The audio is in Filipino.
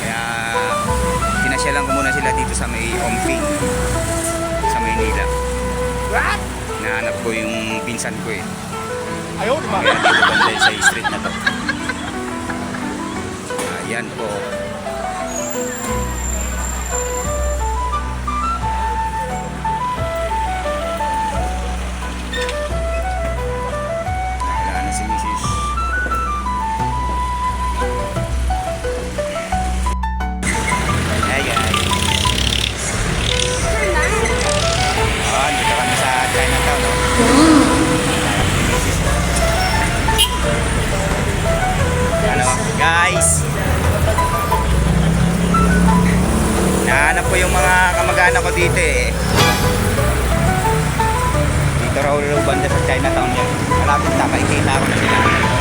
Kaya pinasyalan ko muna sila dito sa may Omping, sa Maynila. What? Nahanap ko yung pinsan ko eh. Ayaw, di ba? Kaya dito banda sa street na to. Ayan po. Wala na si Mrs. Hi guys. Dito kami sa Chinatown, no? Ano, guys? Nahanap ko yung mga kamag-anak ko dito eh. Dito raw banda sa Chinatown yan. Malapit na, makikita ko na sila.